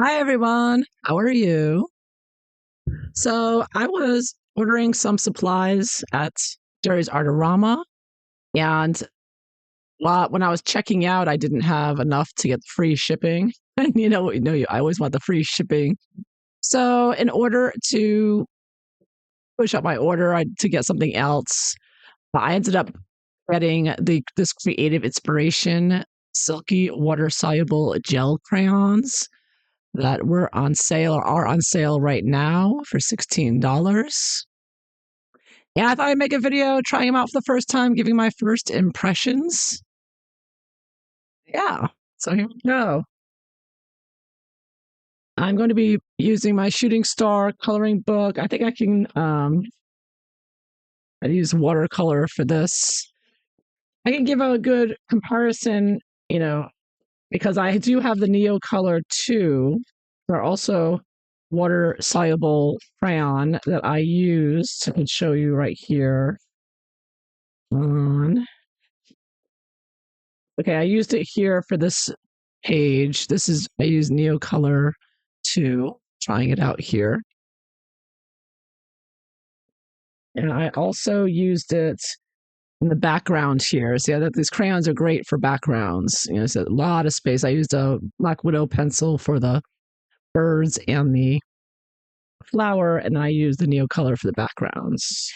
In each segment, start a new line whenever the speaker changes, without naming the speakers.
Hi everyone, how are you? So I was ordering some supplies at Jerry's Artorama, and when I was checking out, I didn't have enough to get free shipping. And I always want the free shipping. So in order to push up my order to get something else, I ended up getting this creative inspiration silky water soluble gel crayons that were on sale or are on sale right now for $16. And I thought I'd make a video trying them out for the first time, giving my first impressions. Yeah, so here we go. I'm going to be using my shooting star coloring book. I think I can I use watercolor for this. I can give a good comparison, you know, because I do have the Neo Color too. They're also water soluble crayon that I used. I can show you right here. On. Okay, I used it here for this page. I use Neo Color 2, trying it out here. And I also used it in the background here. See, these crayons are great for backgrounds. It's a lot of space. I used a Black Widow pencil for the birds and the flower, and then I used the Neo Color for the backgrounds.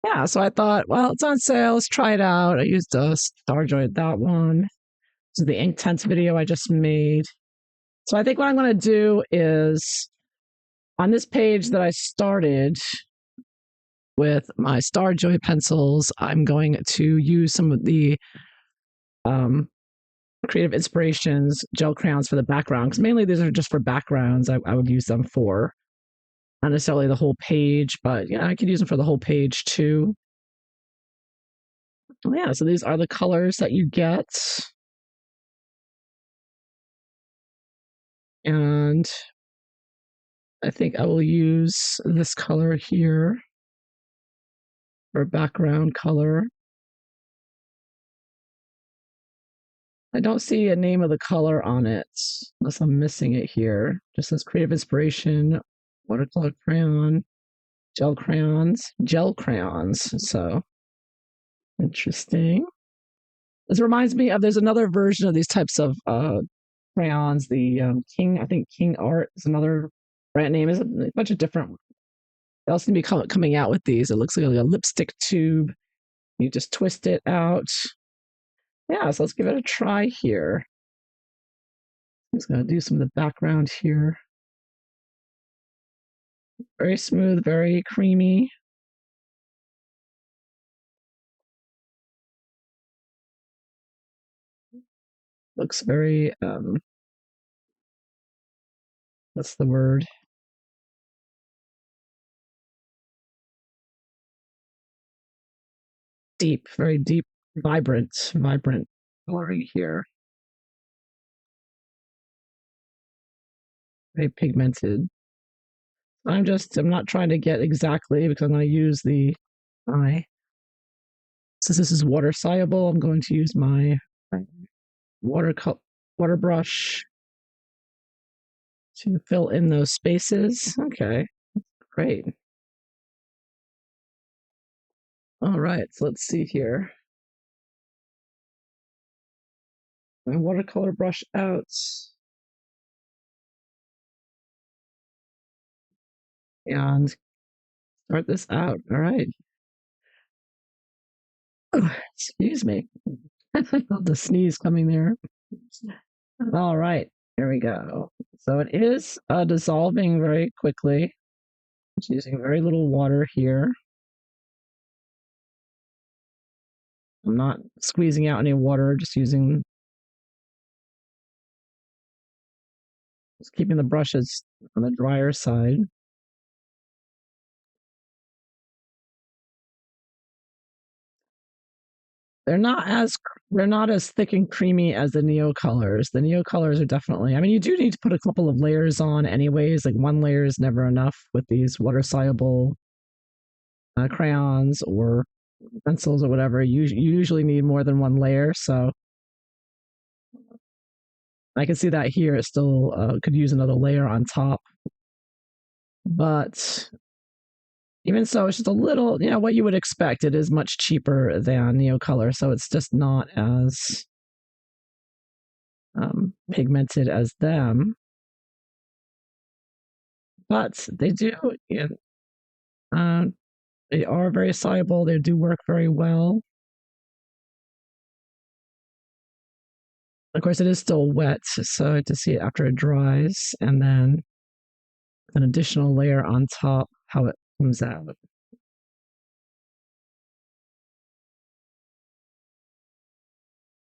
Yeah, so I thought, well, it's on sale. Let's try it out. I used a Starjoy, that one. This is the Inktense video I just made. So I think what I'm going to do is on this page that I started with my Starjoy pencils, I'm going to use some of the Creative Inspirations gel crayons for the background, because mainly these are just for backgrounds. I would use them for not necessarily the whole page, but yeah, I could use them for the whole page too. Yeah, so these are the colors that you get. And I think I will use this color here for background color. I don't see a name of the color on it, unless I'm missing it here. Just says Creative Inspiration, watercolor crayon, gel crayons, So interesting. This reminds me of there's another version of these types of crayons. The I think King Art is another brand name. Is a bunch of different. They also seem to be coming out with these. It looks like a lipstick tube. You just twist it out. Yeah, so let's give it a try here. I'm just going to do some of the background here. Very smooth, very creamy. Looks very, what's the word? Deep, very deep, vibrant coloring here. Very pigmented. I'm not trying to get exactly because I'm going to use the eye. Since this is water soluble, I'm going to use my water brush to fill in those spaces. Okay, great. All right, so let's see here. My watercolor brush out. And start this out. All right. Oh, excuse me. The sneeze coming there. All right, here we go. So it is dissolving very quickly. It's using very little water here. I'm not squeezing out any water, just keeping the brushes on the drier side. They're not as thick and creamy as the Neo colors. The Neo colors are definitely. I mean, you do need to put a couple of layers on, anyways. Like one layer is never enough with these water soluble crayons or pencils or whatever. You usually need more than one layer. So I can see that here it still could use another layer on top, but even so, it's just a little, what you would expect. It is much cheaper than Neocolor, so it's just not as pigmented as them. But they do, uh, they are very soluble. They do work very well. Of course, it is still wet, so to see it after it dries, and then an additional layer on top, how it comes out.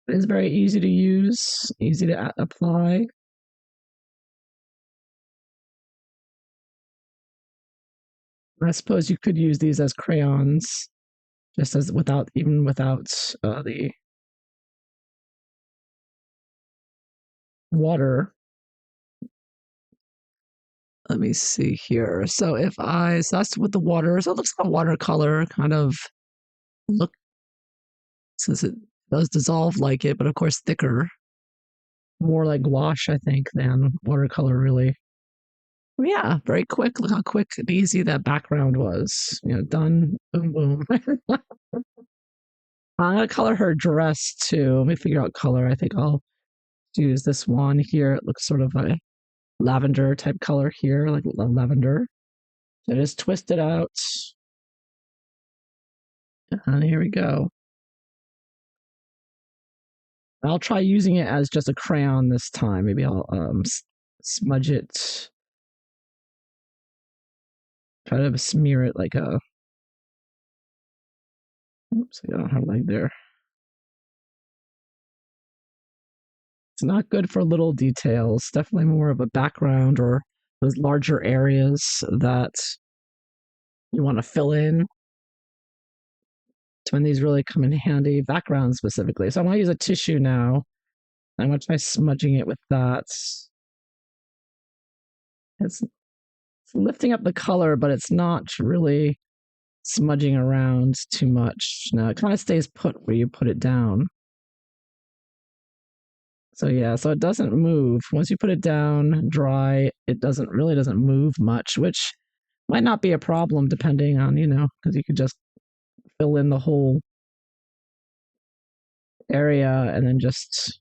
It is very easy to use, easy to apply. I suppose you could use these as crayons, just as without the water. Let me see here. So that's with the water. So it looks like a watercolor kind of look, since it does dissolve like it, but of course thicker, more like gouache, I think, than watercolor really. Yeah, very quick. Look how quick and easy that background was. Done. Boom, boom. I'm gonna color her dress too. Let me figure out color. I think I'll use this one here. It looks sort of a lavender type color here, like lavender. So just twist it out. And here we go. I'll try using it as just a crayon this time. Maybe I'll smudge it. Try to smear it like a. Oops, I don't have a leg there. It's not good for little details. Definitely more of a background or those larger areas that you want to fill in. It's when these really come in handy, background specifically. So I'm going to use a tissue now. I'm going to try smudging it with that. It's lifting up the color, but it's not really smudging around too much. No, it kind of stays put where you put it down. So yeah, so it doesn't move. Once you put it down dry, it doesn't move much, which might not be a problem depending on, because you could just fill in the whole area and then just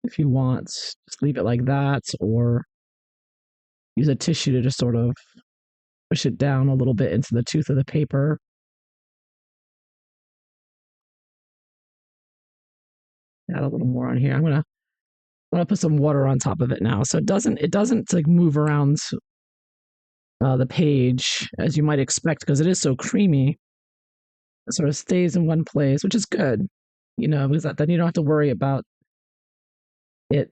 if you want, just leave it like that or use a tissue to just sort of push it down a little bit into the tooth of the paper. Add a little more on here. I'm gonna put some water on top of it now, so it doesn't like move around the page as you might expect because it is so creamy. It sort of stays in one place, which is good, because then you don't have to worry about it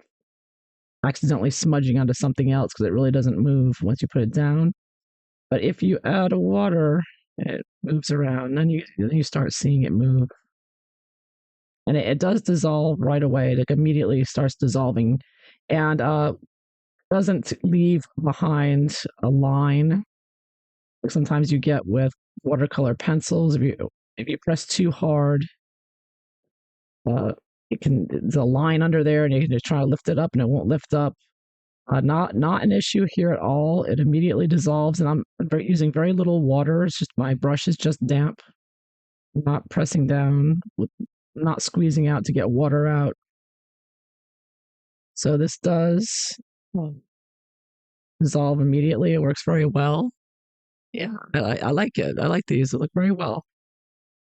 accidentally smudging onto something else because it really doesn't move once you put it down. But if you add water, it moves around. Then you start seeing it move, and it does dissolve right away. It immediately starts dissolving, and doesn't leave behind a line. Like sometimes you get with watercolor pencils. If you press too hard, there's a line under there, and you can just try to lift it up, and it won't lift up. Not an issue here at all. It immediately dissolves, and I'm using very little water. It's just my brush is just damp. I'm not pressing down, not squeezing out to get water out. So this does dissolve immediately. It works very well. Yeah, I like it. I like these. They look very well. All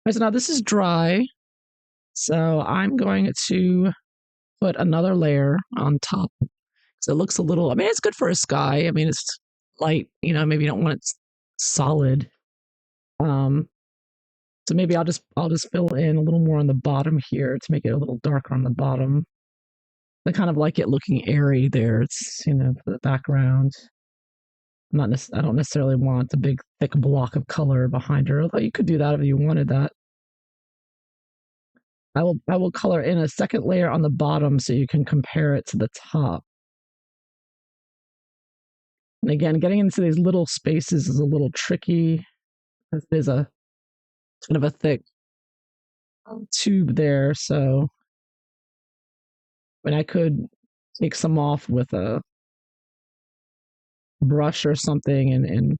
right, so now this is dry. So I'm going to put another layer on top. So it looks a little, I mean, it's good for a sky. I mean, it's light, maybe you don't want it solid. So maybe I'll just fill in a little more on the bottom here to make it a little darker on the bottom. I kind of like it looking airy there. It's, for the background. I don't necessarily want a big thick block of color behind her, although you could do that if you wanted that. I will color in a second layer on the bottom so you can compare it to the top. And again, getting into these little spaces is a little tricky. There's a kind of a thick tube there, so I could take some off with a brush or something and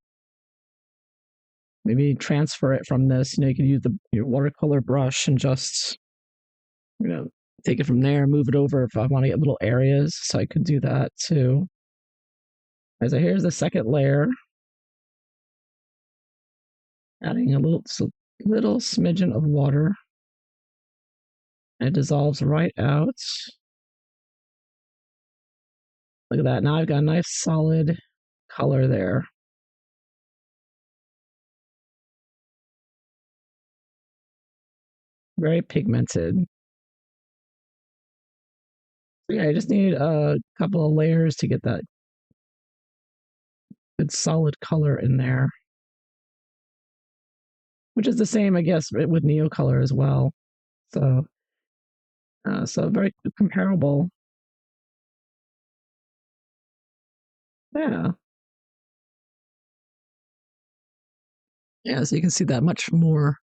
maybe transfer it from this. You could use your watercolor brush and just, you know, take it from there, move it over if I want to get little areas. So I could do that too. So here's the second layer, adding a little smidgen of water. And it dissolves right out. Look at that. Now I've got a nice solid color there. Very pigmented. Yeah, I just need a couple of layers to get that good solid color in there, which is the same, I guess, with Neocolor as well. So, so very comparable. Yeah, yeah. So you can see that much more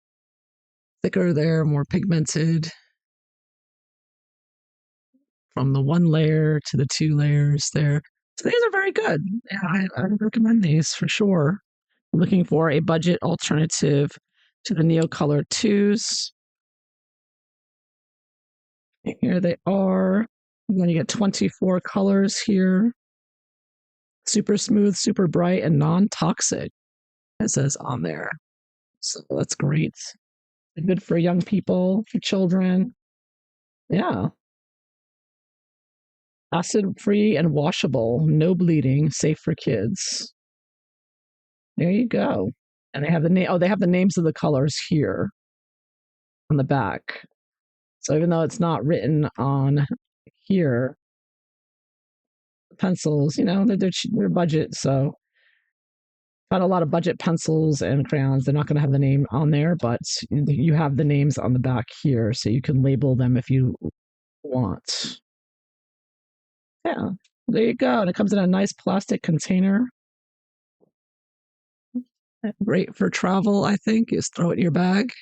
thicker there, more pigmented from the one layer to the two layers there. So these are very good. Yeah, I would recommend these for sure. Looking for a budget alternative to the Neocolor 2s. Here they are. Then you get 24 colors here. Super smooth, super bright, and non-toxic, it says on there. So that's great. Good for young people, for children. Yeah. Acid-free and washable, no bleeding, safe for kids. There you go. And they have the name. Oh, they have the names of the colors here on the back. So even though it's not written on here, pencils, they're budget. So got a lot of budget pencils and crayons. They're not going to have the name on there, but you have the names on the back here, so you can label them if you want. Yeah, there you go. And it comes in a nice plastic container. Great for travel, I think. Just throw it in your bag.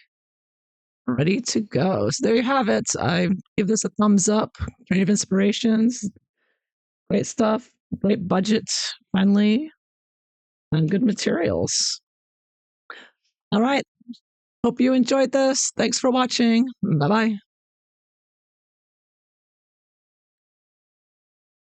Ready to go. So there you have it. I give this a thumbs up. Creative inspirations. Great stuff. Great budget friendly and good materials. All right. Hope you enjoyed this. Thanks for watching. Bye bye.